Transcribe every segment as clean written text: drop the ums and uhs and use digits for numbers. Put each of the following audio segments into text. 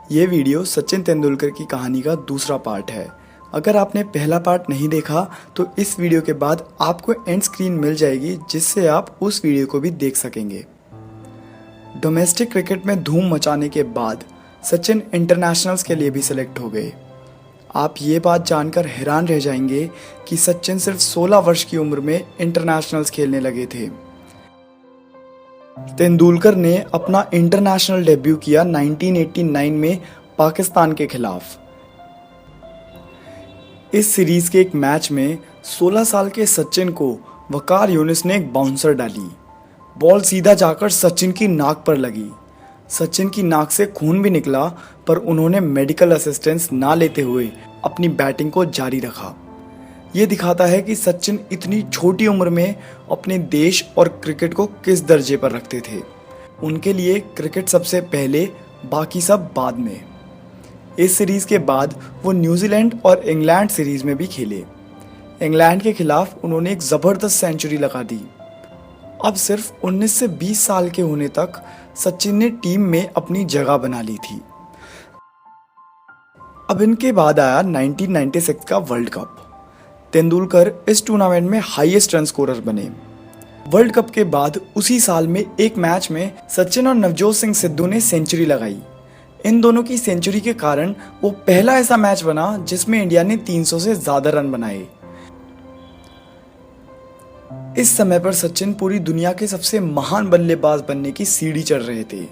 ये वीडियो सचिन तेंदुलकर की कहानी का दूसरा पार्ट है। अगर आपने पहला पार्ट नहीं देखा तो इस वीडियो के बाद आपको एंड स्क्रीन मिल जाएगी जिससे आप उस वीडियो को भी देख सकेंगे। डोमेस्टिक क्रिकेट में धूम मचाने के बाद सचिन इंटरनेशनल्स के लिए भी सिलेक्ट हो गए। आप ये बात जानकर हैरान रह जाएंगे कि सचिन सिर्फ 16 वर्ष की उम्र में इंटरनेशनल्स खेलने लगे थे। तेंदुलकर ने अपना इंटरनेशनल डेब्यू किया 1989 में पाकिस्तान के खिलाफ। इस सीरीज के एक मैच में 16 साल के सचिन को वकार यूनिस ने एक बाउंसर डाली। बॉल सीधा जाकर सचिन की नाक पर लगी। सचिन की नाक से खून भी निकला, पर उन्होंने मेडिकल असिस्टेंस ना लेते हुए अपनी बैटिंग को जारी रखा। ये दिखाता है कि सचिन इतनी छोटी उम्र में अपने देश और क्रिकेट को किस दर्जे पर रखते थे। उनके लिए क्रिकेट सबसे पहले, बाकी सब बाद में। इस सीरीज़ के बाद वो न्यूजीलैंड और इंग्लैंड सीरीज़ में भी खेले। इंग्लैंड के खिलाफ उन्होंने एक ज़बरदस्त सेंचुरी लगा दी। अब सिर्फ 19 से 20 साल के होने तक सचिन ने टीम में अपनी जगह बना ली थी। अब इनके बाद आया 1996 का वर्ल्ड कप। तेंदुलकर इस टूर्नामेंट में हाईएस्ट रन स्कोरर बने। वर्ल्ड कप के बाद उसी साल में एक मैच में सचिन और नवजोत सिंह सिद्धू ने सेंचुरी लगाई। इन दोनों की सेंचुरी के कारण वो पहला ऐसा मैच बना जिसमें इंडिया ने 300 से ज्यादा रन बनाए। इस समय पर सचिन पूरी दुनिया के सबसे महान बल्लेबाज बनने की सीढ़ी चढ़ रहे थे।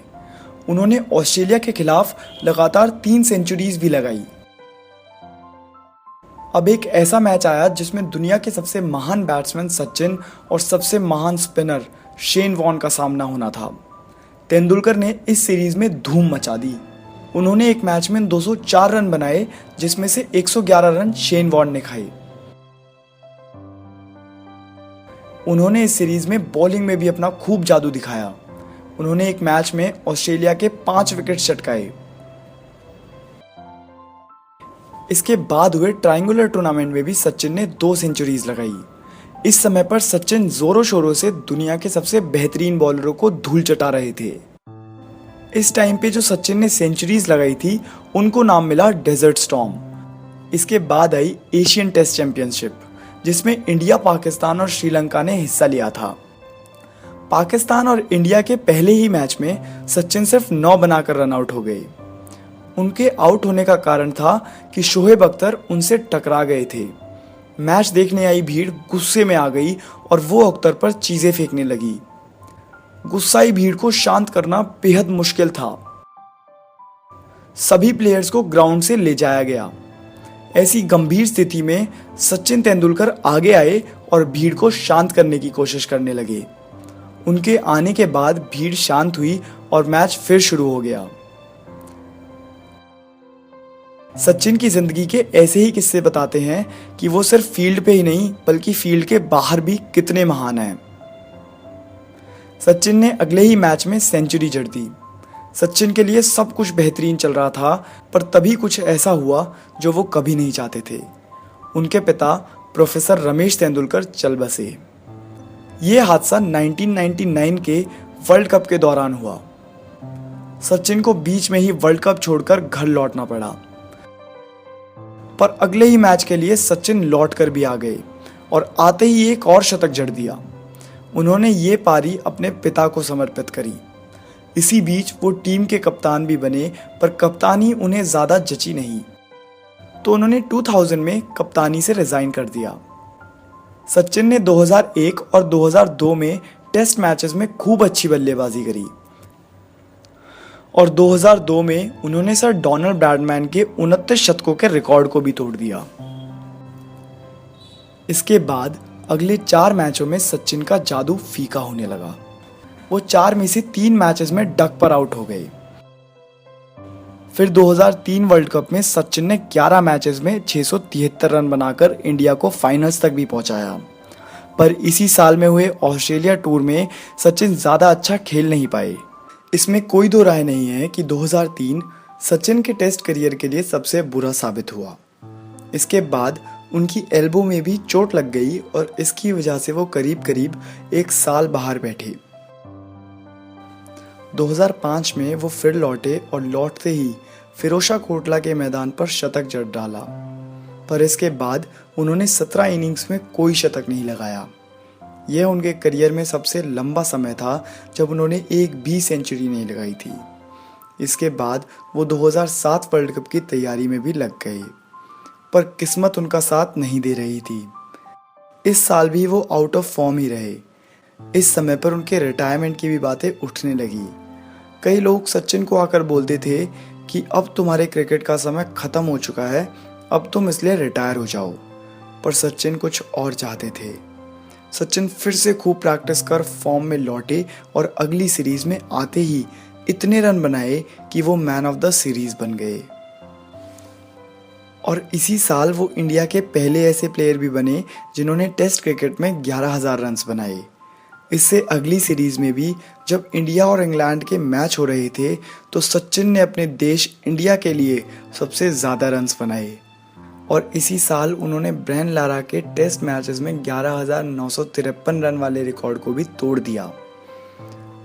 उन्होंने ऑस्ट्रेलिया के खिलाफ लगातार 3 सेंचुरीज भी लगाई। अब एक ऐसा मैच आया जिसमें दुनिया के सबसे महान बैट्समैन सचिन और सबसे महान स्पिनर शेन वॉर्न का सामना होना था। तेंदुलकर ने इस सीरीज में धूम मचा दी। उन्होंने एक मैच में 204 रन बनाए, जिसमें से 111 रन शेन वॉर्न ने खाए। उन्होंने इस सीरीज में बॉलिंग में भी अपना खूब जादू दिखाया। उन्होंने एक मैच में ऑस्ट्रेलिया के 5 विकेट चटकाए। इसके बाद हुए ट्रायंगुलर टूर्नामेंट में भी सचिन ने 2 सेंचुरीज लगाई। इस समय पर सचिन जोरों शोरों से दुनिया के सबसे बेहतरीन बॉलरों को धूल चटा रहे थे। इस टाइम पे जो सचिन ने सेंचुरीज लगाई थी उनको नाम मिला डेजर्ट स्टॉर्म। इसके बाद आई एशियन टेस्ट चैंपियनशिप, जिसमें इंडिया, पाकिस्तान और श्रीलंका ने हिस्सा लिया था। पाकिस्तान और इंडिया के पहले ही मैच में सचिन सिर्फ 9 बनाकर रन आउट हो गए। उनके आउट होने का कारण था कि शोएब अख्तर उनसे टकरा गए थे। मैच देखने आई भीड़ गुस्से में आ गई और वो अख्तर पर चीजें फेंकने लगी। गुस्साई भीड़ को शांत करना बेहद मुश्किल था। सभी प्लेयर्स को ग्राउंड से ले जाया गया। ऐसी गंभीर स्थिति में सचिन तेंदुलकर आगे आए और भीड़ को शांत करने की कोशिश करने लगे। उनके आने के बाद भीड़ शांत हुई और मैच फिर शुरू हो गया। सचिन की जिंदगी के ऐसे ही किस्से बताते हैं कि वो सिर्फ फील्ड पे ही नहीं बल्कि फील्ड के बाहर भी कितने महान हैं। सचिन ने अगले ही मैच में सेंचुरी जड़ दी। सचिन के लिए सब कुछ बेहतरीन चल रहा था, पर तभी कुछ ऐसा हुआ जो वो कभी नहीं चाहते थे। उनके पिता प्रोफेसर रमेश तेंदुलकर चल बसे। ये हादसा 1999 के वर्ल्ड कप के दौरान हुआ। सचिन को बीच में ही वर्ल्ड कप छोड़कर घर लौटना पड़ा, पर अगले ही मैच के लिए सचिन लौटकर भी आ गए और आते ही एक और शतक जड़ दिया। उन्होंने ये पारी अपने पिता को समर्पित करी। इसी बीच वो टीम के कप्तान भी बने, पर कप्तानी उन्हें ज़्यादा जची नहीं, तो उन्होंने 2000 में कप्तानी से रिज़ाइन कर दिया। सचिन ने 2001 और 2002 में टेस्ट मैचेस में खूब अच्छी बल्लेबाजी करी और 2002 में उन्होंने सर डोनाल्ड ब्रैडमैन के 29 शतकों के रिकॉर्ड को भी तोड़ दिया। इसके बाद अगले 4 मैचों में सचिन का जादू फीका होने लगा। वो 4 में से 3 मैचेस में डक पर आउट हो गए। फिर 2003 वर्ल्ड कप में सचिन ने 11 मैचेस में 673 रन बनाकर इंडिया को फाइनल्स तक भी पहुंचाया। पर इसी साल में हुए ऑस्ट्रेलिया टूर में सचिन ज़्यादा अच्छा खेल नहीं पाए। इसमें कोई दो राय नहीं है कि 2003 सचिन के टेस्ट करियर के लिए सबसे बुरा साबित हुआ। इसके बाद उनकी एल्बो में भी चोट लग गई और इसकी वजह से वो करीब करीब 1 साल बाहर बैठे। 2005 में वो फिर लौटे और लौटते ही फिरोशा कोटला के मैदान पर शतक जड़ डाला, पर इसके बाद उन्होंने 17 इनिंग्स में कोई शतक नहीं लगाया। यह उनके करियर में सबसे लंबा समय था जब उन्होंने एक भी सेंचुरी नहीं लगाई थी। इसके बाद वो 2007 वर्ल्ड कप की तैयारी में भी लग गए, पर किस्मत उनका साथ नहीं दे रही थी। इस साल भी वो आउट ऑफ फॉर्म ही रहे। इस समय पर उनके रिटायरमेंट की भी बातें उठने लगी। कई लोग सचिन को आकर बोलते थे कि अब तुम्हारे क्रिकेट का समय खत्म हो चुका है, अब तुम इसलिए रिटायर हो जाओ। पर सचिन कुछ और चाहते थे। सचिन फिर से खूब प्रैक्टिस कर फॉर्म में लौटे और अगली सीरीज में आते ही इतने रन बनाए कि वो मैन ऑफ द सीरीज बन गए। और इसी साल वो इंडिया के पहले ऐसे प्लेयर भी बने जिन्होंने टेस्ट क्रिकेट में 11,000 रन्स बनाए। इससे अगली सीरीज में भी जब इंडिया और इंग्लैंड के मैच हो रहे थे तो सचिन ने अपने देश इंडिया के लिए सबसे ज़्यादा रन्स बनाए। और इसी साल उन्होंने ब्रायन लारा के टेस्ट मैचेस में 11,953 रन वाले रिकॉर्ड को भी तोड़ दिया।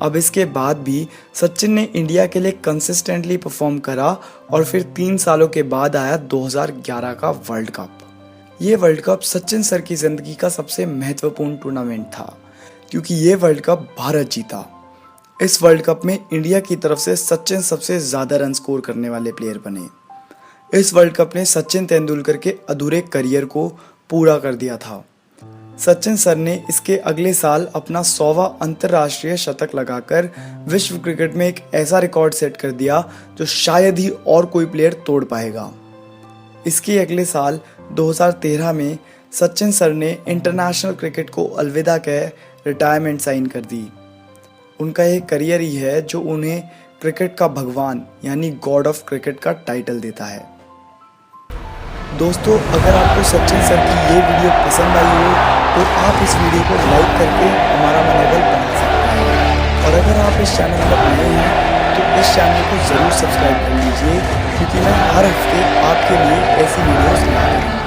अब इसके बाद भी सचिन ने इंडिया के लिए कंसिस्टेंटली परफॉर्म करा और फिर 3 सालों के बाद आया 2011 का वर्ल्ड कप। ये वर्ल्ड कप सचिन सर की ज़िंदगी का सबसे महत्वपूर्ण टूर्नामेंट था, क्योंकि ये वर्ल्ड कप भारत जीता। इस वर्ल्ड कप में इंडिया की तरफ से सचिन सबसे ज़्यादा रन स्कोर करने वाले प्लेयर बने। इस वर्ल्ड कप ने सचिन तेंदुलकर के अधूरे करियर को पूरा कर दिया था। सचिन सर ने इसके अगले साल अपना 100वां अंतर्राष्ट्रीय शतक लगाकर विश्व क्रिकेट में एक ऐसा रिकॉर्ड सेट कर दिया जो शायद ही और कोई प्लेयर तोड़ पाएगा। इसके अगले साल 2013 में सचिन सर ने इंटरनेशनल क्रिकेट को अलविदा कह रिटायरमेंट साइन कर दी। उनका ये करियर ही है जो उन्हें क्रिकेट का भगवान यानी गॉड ऑफ क्रिकेट का टाइटल देता है। दोस्तों, अगर आपको सचिन सर की ये वीडियो पसंद आई हो तो आप इस वीडियो को लाइक करके हमारा मनोबल बना सकते हैं। और अगर आप इस चैनल पर नए हैं तो इस चैनल को ज़रूर सब्सक्राइब कर लीजिए, क्योंकि मैं हर हफ्ते आपके लिए ऐसी वीडियोस लाता हूँ।